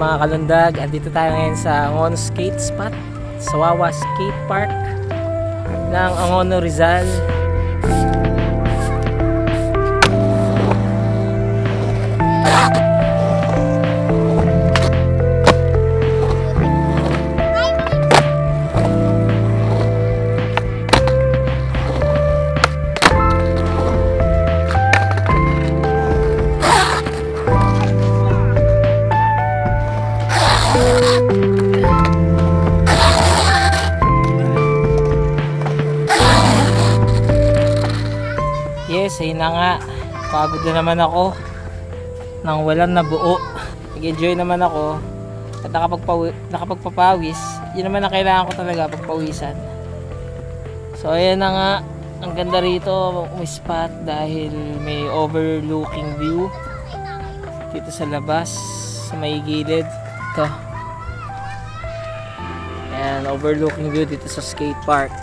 mga kalundag? Andito tayo ngayon sa Angono Skate Spot, Sawawa Skate Park ng Angono, Rizal. Yes, ayun na nga. Pagod na naman ako nang walang nabuo. Nag-enjoy naman ako at nakapagpapawis. Yun naman ang kailangan ko talaga, pagpawisan. So ayan na nga. Ang ganda rito umispot dahil may overlooking view dito sa labas, sa may gilid. Ito. Ayan, overlooking view dito sa skate park.